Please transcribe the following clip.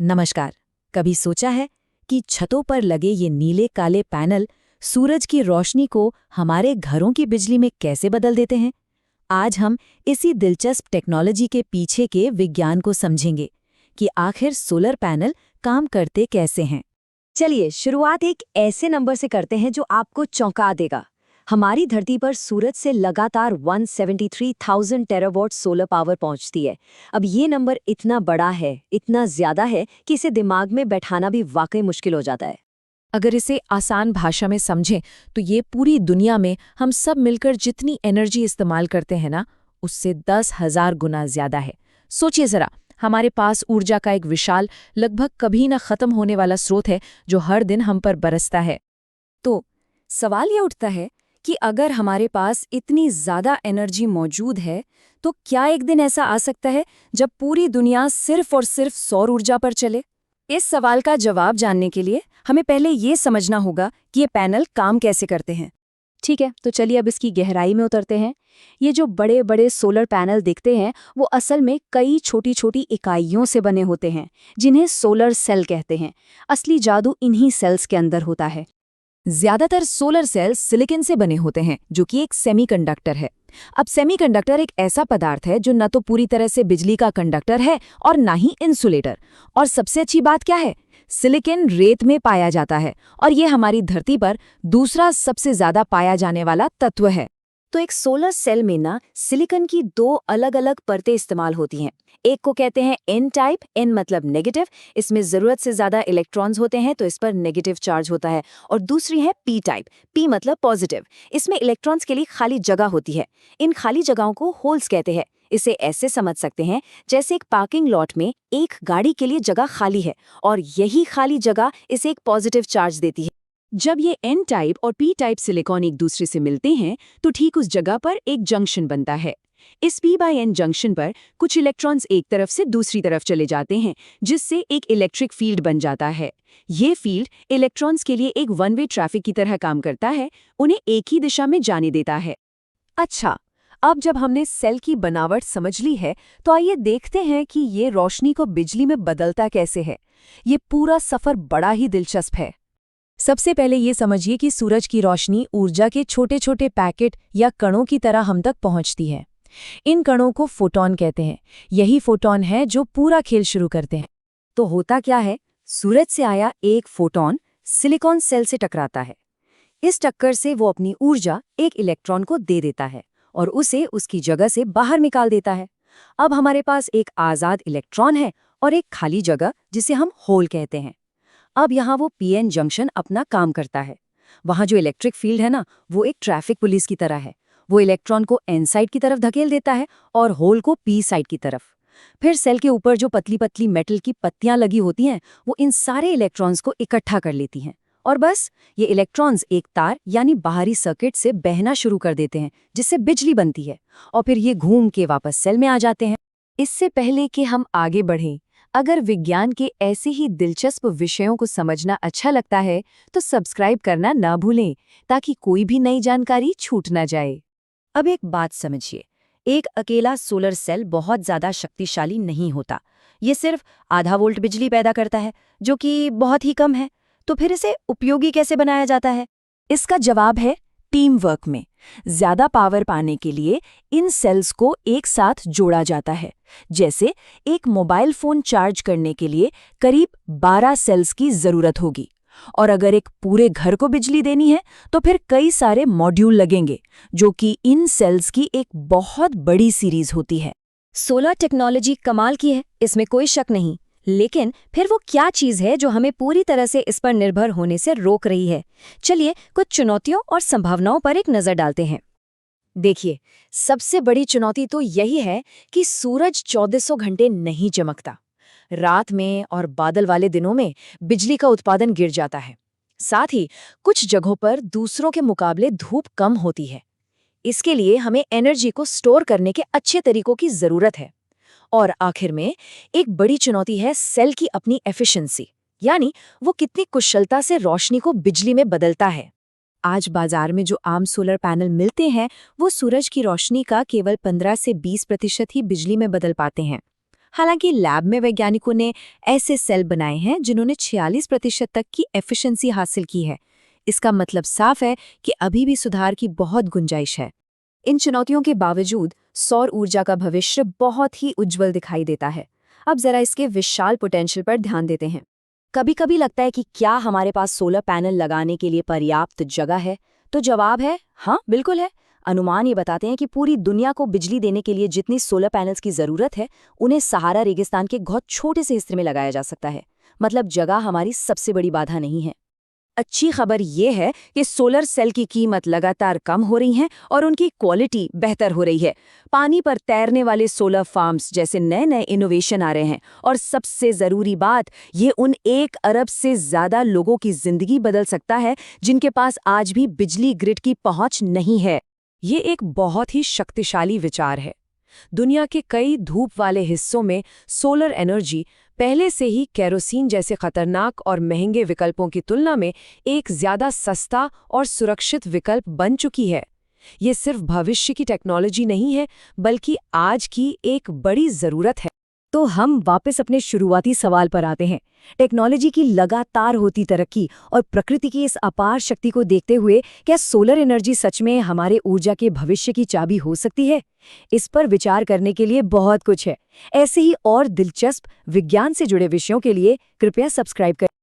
नमस्कार। कभी सोचा है कि छतों पर लगे ये नीले काले पैनल सूरज की रोशनी को हमारे घरों की बिजली में कैसे बदल देते हैं? आज हम इसी दिलचस्प टेक्नोलॉजी के पीछे के विज्ञान को समझेंगे कि आखिर सोलर पैनल काम करते कैसे हैं। चलिए शुरुआत एक ऐसे नंबर से करते हैं जो आपको चौंका देगा। हमारी धरती पर सूरज से लगातार 173,000 टेरावाट सोलर पावर पहुंचती है। अब ये नंबर इतना बड़ा है, इतना ज्यादा है कि इसे दिमाग में बैठाना भी वाकई मुश्किल हो जाता है। अगर इसे आसान भाषा में समझें तो ये पूरी दुनिया में हम सब मिलकर जितनी एनर्जी इस्तेमाल करते हैं ना, उससे 10,000 गुना ज्यादा है। सोचिए जरा, हमारे पास ऊर्जा का एक विशाल, लगभग कभी न खत्म होने वाला स्रोत है जो हर दिन हम पर बरसता है। तो सवाल ये उठता है कि अगर हमारे पास इतनी ज्यादा एनर्जी मौजूद है, तो क्या एक दिन ऐसा आ सकता है जब पूरी दुनिया सिर्फ और सिर्फ सौर ऊर्जा पर चले? इस सवाल का जवाब जानने के लिए हमें पहले ये समझना होगा कि ये पैनल काम कैसे करते हैं। ठीक है, तो चलिए अब इसकी गहराई में उतरते हैं। ये जो बड़े बड़े सोलर पैनल दिखते हैं, वो असल में कई छोटी छोटी इकाइयों से बने होते हैं, जिन्हें सोलर सेल कहते हैं। असली जादू इन्हीं सेल्स के अंदर होता है। ज्यादातर सोलर सेल्स सिलिकॉन से बने होते हैं, जो कि एक सेमीकंडक्टर है। अब सेमीकंडक्टर एक ऐसा पदार्थ है जो न तो पूरी तरह से बिजली का कंडक्टर है और ना ही इंसुलेटर। और सबसे अच्छी बात क्या है, सिलिकॉन रेत में पाया जाता है और ये हमारी धरती पर दूसरा सबसे ज्यादा पाया जाने वाला तत्व है। तो एक सोलर सेल में ना सिलिकॉन की दो अलग अलग परतें इस्तेमाल होती हैं। एक को कहते हैं एन टाइप, एन मतलब नेगेटिव, इसमें जरूरत से ज्यादा इलेक्ट्रॉन्स होते हैं तो इस पर नेगेटिव चार्ज होता है। और दूसरी है पी टाइप, पी मतलब पॉजिटिव, इसमें इलेक्ट्रॉन्स के लिए खाली जगह होती है। इन खाली जगहों को होल्स कहते हैं। इसे ऐसे समझ सकते हैं जैसे एक पार्किंग लॉट में एक गाड़ी के लिए जगह खाली है और यही खाली जगह इसे एक पॉजिटिव चार्ज देती है। जब ये एन टाइप और पी टाइप सिलिकॉन एक दूसरे से मिलते हैं तो ठीक उस जगह पर एक जंक्शन बनता है। इस P/N जंक्शन पर कुछ इलेक्ट्रॉन्स एक तरफ से दूसरी तरफ चले जाते हैं, जिससे एक इलेक्ट्रिक फील्ड बन जाता है। ये फील्ड इलेक्ट्रॉन्स के लिए एक वन वे ट्रैफिक की तरह काम करता है, उन्हें एक ही दिशा में जाने देता है। अच्छा, अब जब हमने सेल की बनावट समझ ली है, तो आइए देखते हैं कि ये रोशनी को बिजली में बदलता कैसे है। ये पूरा सफर बड़ा ही दिलचस्प है। सबसे पहले ये समझिए कि सूरज की रोशनी ऊर्जा के छोटे छोटे पैकेट या कणों की तरह हम तक पहुंचती है। इन कणों को फोटॉन कहते हैं। यही फोटॉन है जो पूरा खेल शुरू करते हैं। तो होता क्या है, सूरज से आया एक फोटॉन सिलिकॉन सेल से टकराता है। इस टक्कर से वो अपनी ऊर्जा एक इलेक्ट्रॉन को दे देता है और उसे उसकी जगह से बाहर निकाल देता है। अब हमारे पास एक आजाद इलेक्ट्रॉन है और एक खाली जगह जिसे हम होल कहते हैं। अब यहाँ वो पीएन जंक्शन अपना काम करता है। वहाँ जो इलेक्ट्रिक फील्ड है ना, वो एक ट्रैफिक पुलिस की तरह है। वो इलेक्ट्रॉन को एन साइड की तरफ धकेल देता है और होल को पी साइड की तरफ। फिर सेल के ऊपर जो पतली पतली मेटल की पत्तियां लगी होती हैं, वो इन सारे इलेक्ट्रॉन्स को इकट्ठा कर लेती हैं और बस ये इलेक्ट्रॉन्स एक तार यानी बाहरी सर्किट से बहना शुरू कर देते हैं, जिससे बिजली बनती है और फिर ये घूम के वापस सेल में आ जाते हैं। इससे पहले कि हम आगे बढ़ें, अगर विज्ञान के ऐसे ही दिलचस्प विषयों को समझना अच्छा लगता है तो सब्सक्राइब करना ना भूलें, ताकि कोई भी नई जानकारी छूट ना जाए। अब एक बात समझिए, एक अकेला सोलर सेल बहुत ज्यादा शक्तिशाली नहीं होता। ये सिर्फ आधा वोल्ट बिजली पैदा करता है, जो कि बहुत ही कम है। तो फिर इसे उपयोगी कैसे बनाया जाता है? इसका जवाब है टीम वर्क में। ज्यादा पावर पाने के लिए इन सेल्स को एक साथ जोड़ा जाता है। जैसे एक मोबाइल फोन चार्ज करने के लिए करीब 12 सेल्स की जरूरत होगी, और अगर एक पूरे घर को बिजली देनी है तो फिर कई सारे मॉड्यूल लगेंगे, जो कि इन सेल्स की एक बहुत बड़ी सीरीज होती है। सोलर टेक्नोलॉजी कमाल की है, इसमें कोई शक नहीं। लेकिन फिर वो क्या चीज है जो हमें पूरी तरह से इस पर निर्भर होने से रोक रही है? चलिए कुछ चुनौतियों और संभावनाओं पर एक नजर डालते हैं। देखिए, सबसे बड़ी चुनौती तो यही है कि सूरज 1400 घंटे नहीं चमकता। रात में और बादल वाले दिनों में बिजली का उत्पादन गिर जाता है। साथ ही कुछ जगहों पर दूसरों के मुकाबले धूप कम होती है। इसके लिए हमें एनर्जी को स्टोर करने के अच्छे तरीकों की जरूरत है। और आखिर में एक बड़ी चुनौती है सेल की अपनी एफिशिएंसी, यानी वो कितनी कुशलता से रोशनी को बिजली में बदलता है। आज बाजार में जो आम सोलर पैनल मिलते हैं, वो सूरज की रोशनी का केवल 15 से 20% ही बिजली में बदल पाते हैं। हालांकि लैब में वैज्ञानिकों ने ऐसे सेल बनाए हैं जिन्होंने 46% तक की एफिशिएंसी हासिल की है। इसका मतलब साफ है कि अभी भी सुधार की बहुत गुंजाइश है। इन चुनौतियों के बावजूद सौर ऊर्जा का भविष्य बहुत ही उज्जवल दिखाई देता है। अब जरा इसके विशाल पोटेंशियल पर ध्यान देते हैं। कभी कभी लगता है कि क्या हमारे पास सोलर पैनल लगाने के लिए पर्याप्त जगह है? तो जवाब है हाँ, बिल्कुल है। अनुमान ये बताते हैं कि पूरी दुनिया को बिजली देने के लिए जितनी सोलर पैनल्स की जरूरत है, उन्हें सहारा रेगिस्तान के बहुत छोटे से हिस्से में लगाया जा सकता है। मतलब जगह हमारी सबसे बड़ी बाधा नहीं है। अच्छी खबर ये है कि सोलर सेल की कीमत लगातार कम हो रही है और उनकी क्वालिटी बेहतर हो रही है। पानी पर तैरने वाले सोलर फार्म्स जैसे नए नए इनोवेशन आ रहे हैं और सबसे ज़रूरी बात, ये उन 1 अरब से ज़्यादा लोगों की ज़िंदगी बदल सकता है जिनके पास आज भी बिजली ग्रिड की पहुंच नहीं है। ये एक बहुत ही शक्तिशाली विचार है। दुनिया के कई धूप वाले हिस्सों में सोलर एनर्जी पहले से ही केरोसिन जैसे खतरनाक और महंगे विकल्पों की तुलना में एक ज्यादा सस्ता और सुरक्षित विकल्प बन चुकी है। ये सिर्फ भविष्य की टेक्नोलॉजी नहीं है, बल्कि आज की एक बड़ी जरूरत है। तो हम वापस अपने शुरुआती सवाल पर आते हैं। टेक्नोलॉजी की लगातार होती तरक्की और प्रकृति की इस अपार शक्ति को देखते हुए क्या सोलर एनर्जी सच में हमारे ऊर्जा के भविष्य की चाबी हो सकती है? इस पर विचार करने के लिए बहुत कुछ है। ऐसे ही और दिलचस्प विज्ञान से जुड़े विषयों के लिए कृपया सब्सक्राइब करें।